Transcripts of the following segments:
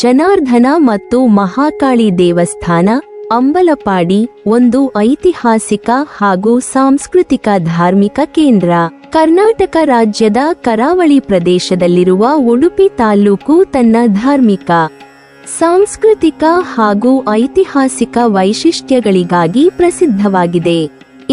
ಜನಾರ್ದನ ಮತ್ತು ಮಹಾಕಾಳಿ ದೇವಸ್ಥಾನ ಅಂಬಲಪಾಡಿ ಒಂದು ಐತಿಹಾಸಿಕ ಹಾಗೂ ಸಾಂಸ್ಕೃತಿಕ ಧಾರ್ಮಿಕ ಕೇಂದ್ರ. ಕರ್ನಾಟಕ ರಾಜ್ಯದ ಕರಾವಳಿ ಪ್ರದೇಶದಲ್ಲಿರುವ ಉಡುಪಿ ತಾಲ್ಲೂಕು ತನ್ನ ಧಾರ್ಮಿಕ, ಸಾಂಸ್ಕೃತಿಕ ಹಾಗೂ ಐತಿಹಾಸಿಕ ವೈಶಿಷ್ಟ್ಯಗಳಿಗಾಗಿ ಪ್ರಸಿದ್ಧವಾಗಿದೆ.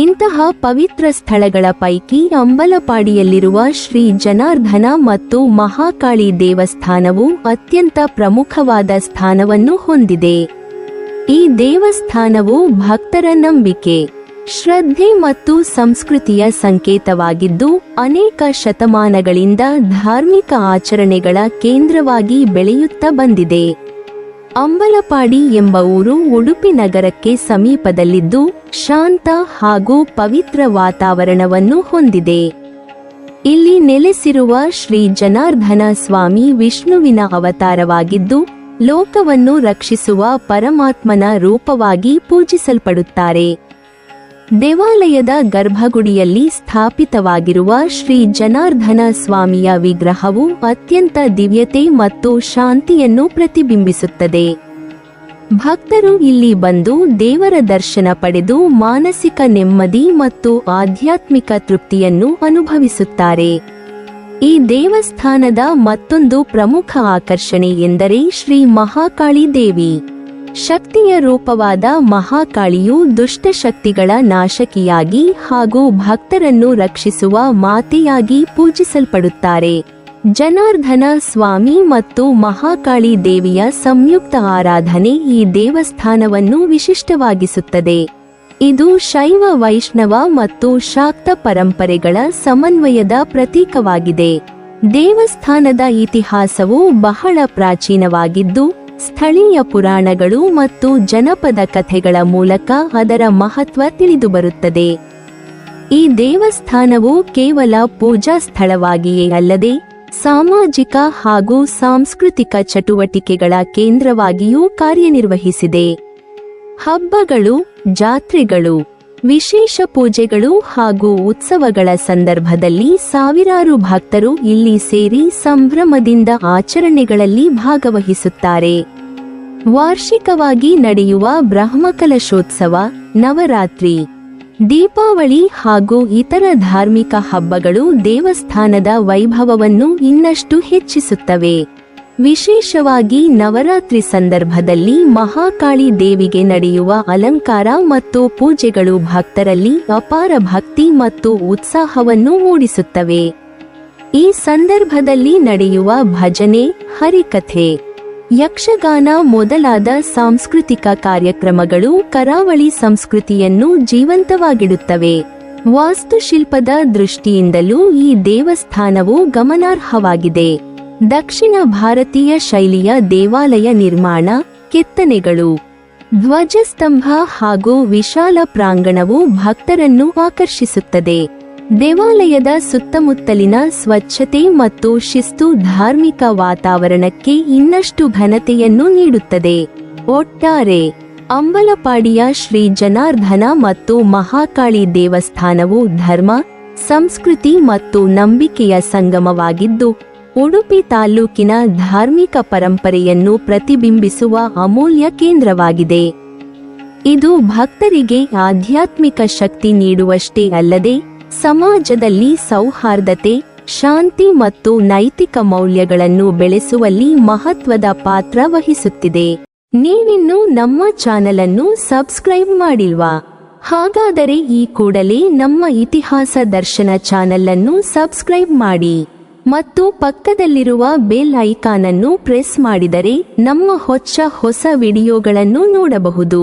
ಇಂತಹ ಪವಿತ್ರ ಸ್ಥಳಗಳ ಪೈಕಿ ಅಂಬಲಪಾಡಿಯಲ್ಲಿರುವ ಶ್ರೀ ಜನಾರ್ದನ ಮತ್ತು ಮಹಾಕಾಳಿ ದೇವಸ್ಥಾನವು ಅತ್ಯಂತ ಪ್ರಮುಖವಾದ ಸ್ಥಾನವನ್ನು ಹೊಂದಿದೆ. ಈ ದೇವಸ್ಥಾನವು ಭಕ್ತರ ನಂಬಿಕೆ, ಶ್ರದ್ಧೆ ಮತ್ತು ಸಂಸ್ಕೃತಿಯ ಸಂಕೇತವಾಗಿದ್ದು ಅನೇಕ ಶತಮಾನಗಳಿಂದ ಧಾರ್ಮಿಕ ಆಚರಣೆಗಳ ಕೇಂದ್ರವಾಗಿ ಬೆಳೆಯುತ್ತಾ ಬಂದಿದೆ. ಅಂಬಲಪಾಡಿ ಎಂಬ ಊರು ಉಡುಪಿ ನಗರಕ್ಕೆ ಸಮೀಪದಲ್ಲಿದ್ದು ಶಾಂತ ಹಾಗೂ ಪವಿತ್ರ ವಾತಾವರಣವನ್ನು ಹೊಂದಿದೆ. ಇಲ್ಲಿ ನೆಲೆಸಿರುವ ಶ್ರೀ ಜನಾರ್ದನ ಸ್ವಾಮಿ ವಿಷ್ಣುವಿನ ಅವತಾರವಾಗಿದ್ದು ಲೋಕವನ್ನು ರಕ್ಷಿಸುವ ಪರಮಾತ್ಮನ ರೂಪವಾಗಿ ಪೂಜಿಸಲ್ಪಡುತ್ತಾರೆ. ದೇವಾಲಯದ ಗರ್ಭಗುಡಿಯಲ್ಲಿ ಸ್ಥಾಪಿತವಾಗಿರುವ ಶ್ರೀ ಜನಾರ್ದನ ಸ್ವಾಮಿಯ ವಿಗ್ರಹವು ಅತ್ಯಂತ ದಿವ್ಯತೆ ಮತ್ತು ಶಾಂತಿಯನ್ನು ಪ್ರತಿಬಿಂಬಿಸುತ್ತದೆ. ಭಕ್ತರು ಇಲ್ಲಿ ಬಂದು ದೇವರ ದರ್ಶನ ಪಡೆದು ಮಾನಸಿಕ ನೆಮ್ಮದಿ ಮತ್ತು ಆಧ್ಯಾತ್ಮಿಕ ತೃಪ್ತಿಯನ್ನು ಅನುಭವಿಸುತ್ತಾರೆ. ಈ ದೇವಸ್ಥಾನದ ಮತ್ತೊಂದು ಪ್ರಮುಖ ಆಕರ್ಷಣೆ ಎಂದರೆ ಶ್ರೀ ಮಹಾಕಾಳಿ ದೇವಿ. ಶಕ್ತಿಯ ರೂಪವಾದ ಮಹಾಕಾಳಿಯು ದುಷ್ಟಶಕ್ತಿಗಳ ನಾಶಕಿಯಾಗಿ ಹಾಗೂ ಭಕ್ತರನ್ನು ರಕ್ಷಿಸುವ ಮಾತೆಯಾಗಿ ಪೂಜಿಸಲ್ಪಡುತ್ತಾರೆ. ಜನಾರ್ದನ ಸ್ವಾಮಿ ಮತ್ತು ಮಹಾಕಾಳಿ ದೇವಿಯ ಸಂಯುಕ್ತ ಆರಾಧನೆ ಈ ದೇವಸ್ಥಾನವನ್ನು ವಿಶಿಷ್ಟವಾಗಿಸುತ್ತದೆ. ಇದು ಶೈವ, ವೈಷ್ಣವ ಮತ್ತು ಶಾಕ್ತ ಪರಂಪರೆಗಳ ಸಮನ್ವಯದ ಪ್ರತೀಕವಾಗಿದೆ. ದೇವಸ್ಥಾನದ ಇತಿಹಾಸವು ಬಹಳ ಪ್ರಾಚೀನವಾಗಿದ್ದು ಸ್ಥಳೀಯ ಪುರಾಣಗಳು ಮತ್ತು ಜನಪದ ಕಥೆಗಳ ಮೂಲಕ ಅದರ ಮಹತ್ವ ತಿಳಿದುಬರುತ್ತದೆ. ಈ ದೇವಸ್ಥಾನವು ಕೇವಲ ಪೂಜಾ ಸ್ಥಳವಾಗಿಯೇ ಅಲ್ಲದೆ ಸಾಮಾಜಿಕ ಹಾಗೂ ಸಾಂಸ್ಕೃತಿಕ ಚಟುವಟಿಕೆಗಳ ಕೇಂದ್ರವಾಗಿಯೂ ಕಾರ್ಯನಿರ್ವಹಿಸಿದೆ. ಹಬ್ಬಗಳು, ಜಾತ್ರೆಗಳು, ವಿಶೇಷ ಪೂಜೆಗಳು ಹಾಗೂ ಉತ್ಸವಗಳ ಸಂದರ್ಭದಲ್ಲಿ ಸಾವಿರಾರು ಭಕ್ತರು ಇಲ್ಲಿ ಸೇರಿ ಸಂಭ್ರಮದಿಂದ ಆಚರಣೆಗಳಲ್ಲಿ ಭಾಗವಹಿಸುತ್ತಾರೆ. ವಾರ್ಷಿಕವಾಗಿ ನಡೆಯುವ ಬ್ರಹ್ಮಕಲಶೋತ್ಸವ, ನವರಾತ್ರಿ, ದೀಪಾವಳಿ ಹಾಗೂ ಇತರ ಧಾರ್ಮಿಕ ಹಬ್ಬಗಳು ದೇವಸ್ಥಾನದ ವೈಭವವನ್ನು ಇನ್ನಷ್ಟು ಹೆಚ್ಚಿಸುತ್ತವೆ. ವಿಶೇಷವಾಗಿ ನವರಾತ್ರಿ ಸಂದರ್ಭದಲ್ಲಿ ಮಹಾಕಾಳಿ ದೇವಿಗೆ ನಡೆಯುವ ಅಲಂಕಾರ ಮತ್ತು ಪೂಜೆಗಳು ಭಕ್ತರಲ್ಲಿ ಅಪಾರ ಭಕ್ತಿ ಮತ್ತು ಉತ್ಸಾಹವನ್ನು ಮೂಡಿಸುತ್ತವೆ. ಈ ಸಂದರ್ಭದಲ್ಲಿ ನಡೆಯುವ ಭಜನೆ, ಹರಿಕಥೆ, ಯಕ್ಷಗಾನ ಮೊದಲಾದ ಸಾಂಸ್ಕೃತಿಕ ಕಾರ್ಯಕ್ರಮಗಳು ಕರಾವಳಿ ಸಂಸ್ಕೃತಿಯನ್ನು ಜೀವಂತವಾಗಿಡುತ್ತವೆ. ವಾಸ್ತುಶಿಲ್ಪದ ದೃಷ್ಟಿಯಿಂದಲೂ ಈ ದೇವಸ್ಥಾನವು ಗಮನಾರ್ಹವಾಗಿದೆ. ದಕ್ಷಿಣ ಭಾರತೀಯ ಶೈಲಿಯ ದೇವಾಲಯ ನಿರ್ಮಾಣ, ಕೆತ್ತನೆಗಳು, ಧ್ವಜಸ್ತಂಭ ಹಾಗೂ ವಿಶಾಲ ಪ್ರಾಂಗಣವು ಭಕ್ತರನ್ನು ಆಕರ್ಷಿಸುತ್ತದೆ. ದೇವಾಲಯದ ಸುತ್ತಮುತ್ತಲಿನ ಸ್ವಚ್ಛತೆ ಮತ್ತು ಶಿಸ್ತು ಧಾರ್ಮಿಕ ವಾತಾವರಣಕ್ಕೆ ಇನ್ನಷ್ಟು ಘನತೆಯನ್ನು ನೀಡುತ್ತದೆ. ಒಟ್ಟಾರೆ ಅಂಬಲಪಾಡಿಯ ಶ್ರೀ ಜನಾರ್ದನ ಮತ್ತು ಮಹಾಕಾಳಿ ದೇವಸ್ಥಾನವು ಧರ್ಮ, ಸಂಸ್ಕೃತಿ ಮತ್ತು ನಂಬಿಕೆಯ ಸಂಗಮವಾಗಿದ್ದು ಉಡುಪಿ ತಾಲ್ಲೂಕಿನ ಧಾರ್ಮಿಕ ಪರಂಪರೆಯನ್ನು ಪ್ರತಿಬಿಂಬಿಸುವ ಅಮೂಲ್ಯ ಕೇಂದ್ರವಾಗಿದೆ. ಇದು ಭಕ್ತರಿಗೆ ಆಧ್ಯಾತ್ಮಿಕ ಶಕ್ತಿ ನೀಡುವಷ್ಟೇ ಅಲ್ಲದೆ ಸಮಾಜದಲ್ಲಿ ಸೌಹಾರ್ದತೆ, ಶಾಂತಿ ಮತ್ತು ನೈತಿಕ ಮೌಲ್ಯಗಳನ್ನು ಬೆಳೆಸುವಲ್ಲಿ ಮಹತ್ವದ ಪಾತ್ರ ವಹಿಸುತ್ತಿದೆ. ನೀವಿನ್ನೂ ನಮ್ಮ ಚಾನೆಲ್ ಅನ್ನು ಸಬ್ಸ್ಕ್ರೈಬ್ ಮಾಡಿಲ್ವಾ? ಹಾಗಾದರೆ ಈ ಕೂಡಲೇ ನಮ್ಮ ಇತಿಹಾಸ ದರ್ಶನ ಚಾನೆಲ್ ಅನ್ನು ಸಬ್ಸ್ಕ್ರೈಬ್ ಮಾಡಿ ಮತ್ತು ಪಕ್ಕದಲ್ಲಿರುವ ಬೆಲ್ ಐಕಾನ್ ಅನ್ನು ಪ್ರೆಸ್ ಮಾಡಿದರೆ ನಮ್ಮ ಹೊಸ ವಿಡಿಯೋಗಳನ್ನು ನೋಡಬಹುದು.